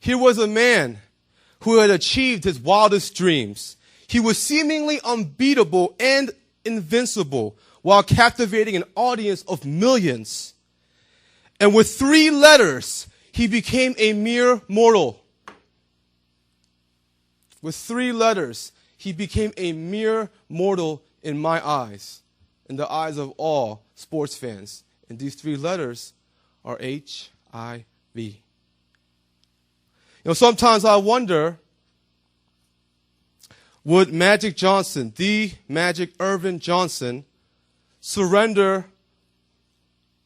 Here was a man who had achieved his wildest dreams. He was seemingly unbeatable and invincible while captivating an audience of millions. And with 3 letters, he became a mere mortal. With 3 letters, he became a mere mortal in my eyes, in the eyes of all sports fans. And these 3 letters are HIV. Sometimes I wonder, would Magic Johnson, the Magic Irvin Johnson, surrender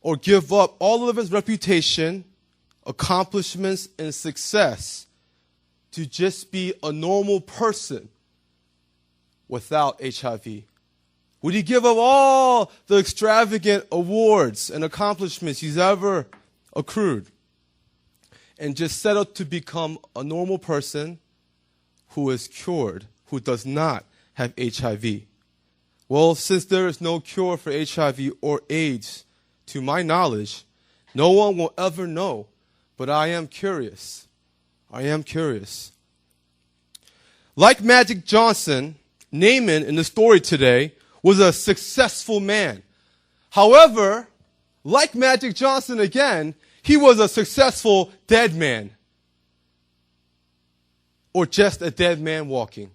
or give up all of his reputation, accomplishments, and success to just be a normal person without HIV? Would he give up all the extravagant awards and accomplishments he's ever accrued and just settle to become a normal person who is cured, who does not have HIV? Well, since there is no cure for HIV or AIDS, to my knowledge, no one will ever know. But I am curious. I am curious. Like Magic Johnson, Naaman in the story today was a successful man. However, like Magic Johnson again, he was a successful dead man. Or just a dead man walking.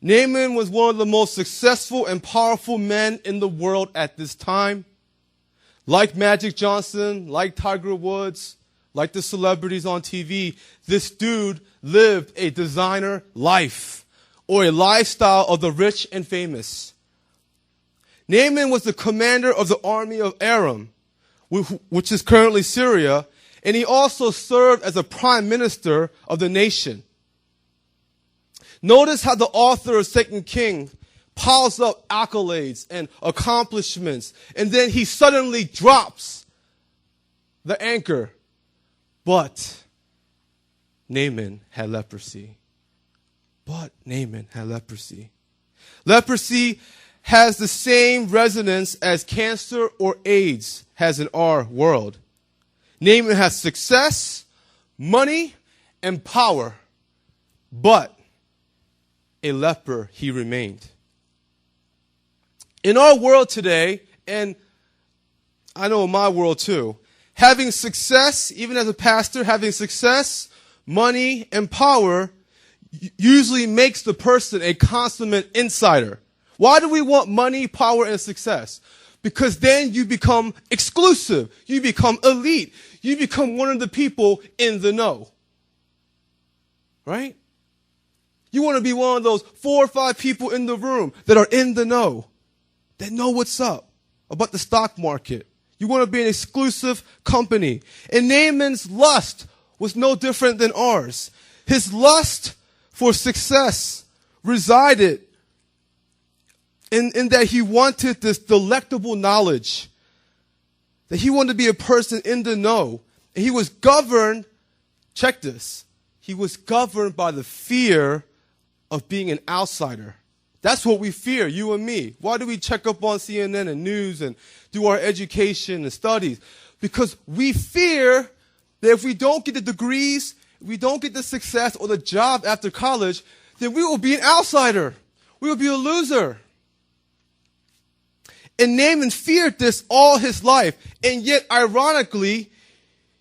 Naaman was one of the most successful and powerful men in the world at this time. Like Magic Johnson, like Tiger Woods, like the celebrities on TV, this dude lived a designer life, or a lifestyle of the rich and famous. Naaman was the commander of the army of Aram, which is currently Syria, and he also served as a prime minister of the nation. Notice how the author of 2 Kings piles up accolades and accomplishments, and then he suddenly drops the anchor. But Naaman had leprosy. Leprosy has the same resonance as cancer or AIDS has in our world. Naaman has success, money, and power, but a leper he remained. In our world today, and I know in my world too, having success, even as a pastor, having success, money, and power usually makes the person a consummate insider. Why do we want money, power, and success? Because then you become exclusive. You become elite. You become one of the people in the know. Right? You want to be one of those 4 or 5 people in the room that are in the know, that know what's up about the stock market. You want to be an exclusive company. And Naaman's lust was no different than ours. His lust for success resided in that he wanted this delectable knowledge, that he wanted to be a person in the know. And he was governed, check this, he was governed by the fear of being an outsider. That's what we fear, you and me. Why do we check up on CNN and news and do our education and studies? Because we fear that if we don't get the degrees, if we don't get the success or the job after college, then we will be an outsider. We will be a loser. And Naaman feared this all his life. And yet, ironically,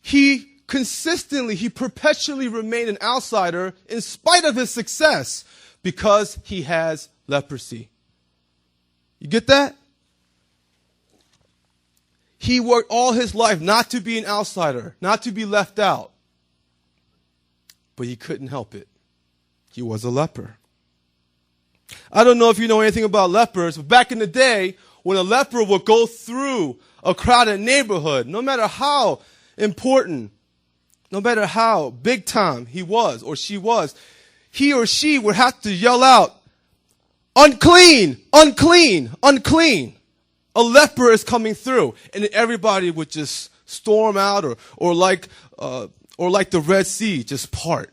he perpetually remained an outsider in spite of his success because he has leprosy. You get that? He worked all his life not to be an outsider, not to be left out. But he couldn't help it. He was a leper. I don't know if you know anything about lepers, but back in the day, when a leper would go through a crowded neighborhood, no matter how important, no matter how big time he was or she was, he or she would have to yell out, "Unclean, unclean, unclean." A leper is coming through. And then everybody would just storm out or like the Red Sea, just part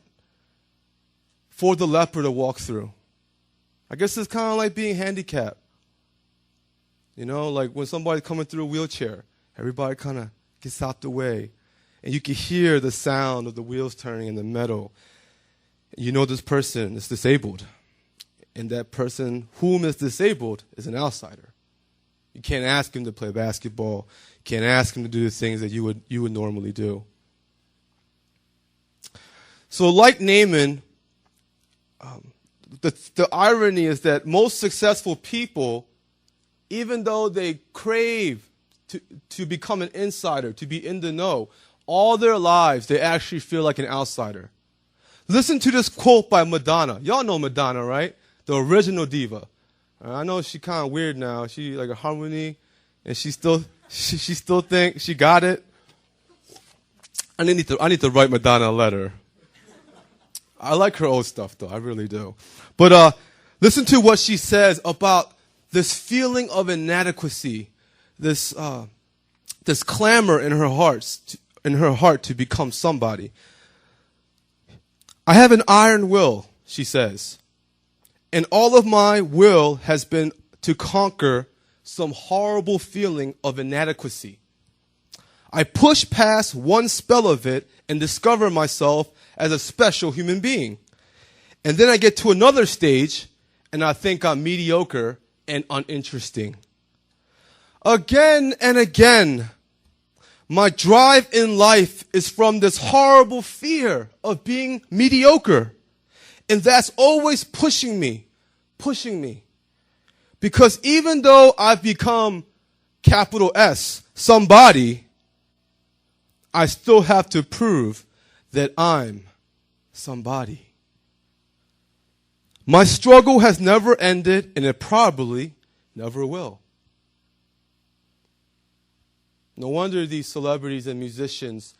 for the leper to walk through. I guess it's kind of like being handicapped. You know, like when somebody's coming through a wheelchair, everybody kind of gets out the way. and you can hear the sound of the wheels turning in the metal. You know this person is disabled, and that person whom is disabled is an outsider. You can't ask him to play basketball. You can't ask him to do the things that you would normally do. So like Naaman, the irony is that most successful people, even though they crave to become an insider, to be in the know, all their lives they actually feel like an outsider. Listen to this quote by Madonna. Y'all know Madonna, right? The original diva. I know she's kind of weird now. She like a harmony, and she still thinks she got it. I need to write Madonna a letter. I like her old stuff though, I really do. But listen to what she says about this feeling of inadequacy, this clamor in her heart to become somebody. I have an iron will, she says, and all of my will has been to conquer some horrible feeling of inadequacy. I push past one spell of it and discover myself as a special human being. And then I get to another stage and I think I'm mediocre and uninteresting. Again and again, my drive in life is from this horrible fear of being mediocre. And that's always pushing me. Because even though I've become, capital S, somebody, I still have to prove that I'm somebody. My struggle has never ended, and it probably never will. No wonder these celebrities and musicians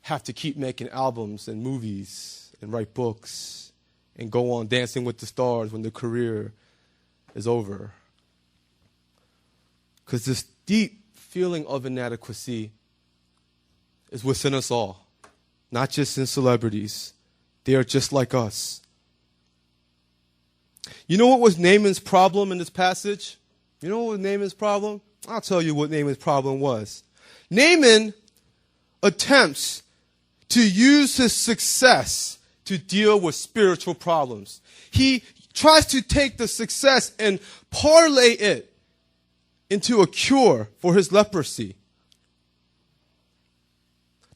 have to keep making albums and movies and write books and go on Dancing with the Stars when their career is over. Because this deep feeling of inadequacy is within us all, not just in celebrities. They are just like us. You know what was Naaman's problem in this passage? You know what was Naaman's problem? I'll tell you what Naaman's problem was. Naaman attempts to use his success to deal with spiritual problems. He tries to take the success and parlay it into a cure for his leprosy.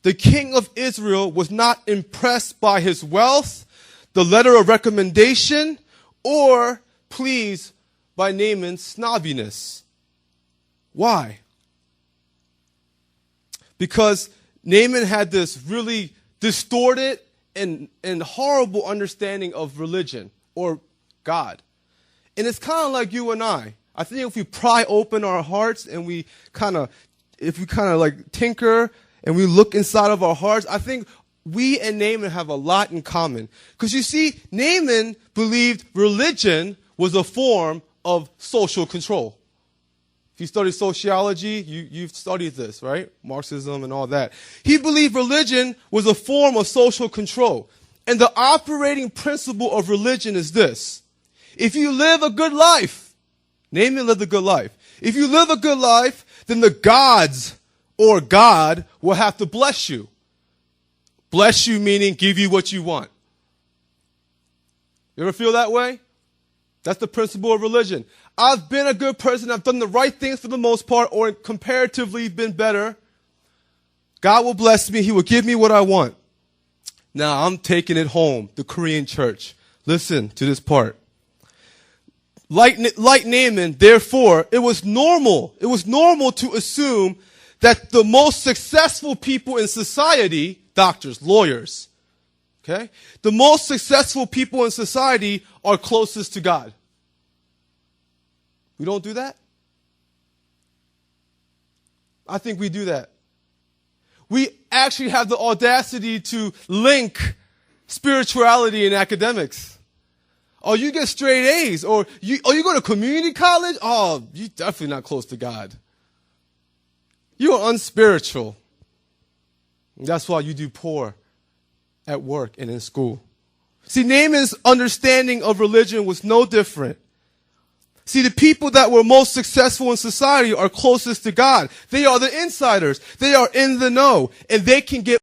The king of Israel was not impressed by his wealth, the letter of recommendation, or pleased by Naaman's snobbiness. Why? Because Naaman had this really distorted and horrible understanding of religion or God. And it's kind of like you and I. I think if we pry open our hearts and we kind of like tinker and we look inside of our hearts, I think we and Naaman have a lot in common. Because you see, Naaman believed religion was a form of social control. If you study sociology, you've studied this, right? Marxism and all that. He believed religion was a form of social control. And the operating principle of religion is this. If you live a good life, Naaman lived a good life. If you live a good life, then the gods or God will have to bless you. Bless you meaning give you what you want. You ever feel that way? That's the principle of religion. I've been a good person. I've done the right things for the most part, or comparatively been better. God will bless me. He will give me what I want. Now I'm taking it home, the Korean church. Listen to this part. Like Naaman, therefore, it was normal to assume that the most successful people in society, doctors, lawyers, okay? The most successful people in society are closest to God. We don't do that? I think we do that. We actually have the audacity to link spirituality and academics. Oh, you get straight A's, or you go to community college? Oh, you're definitely not close to God. You are unspiritual. That's why you do poor at work and in school. See, Naaman's understanding of religion was no different. See, the people that were most successful in society are closest to God. They are the insiders. They are in the know, and they can get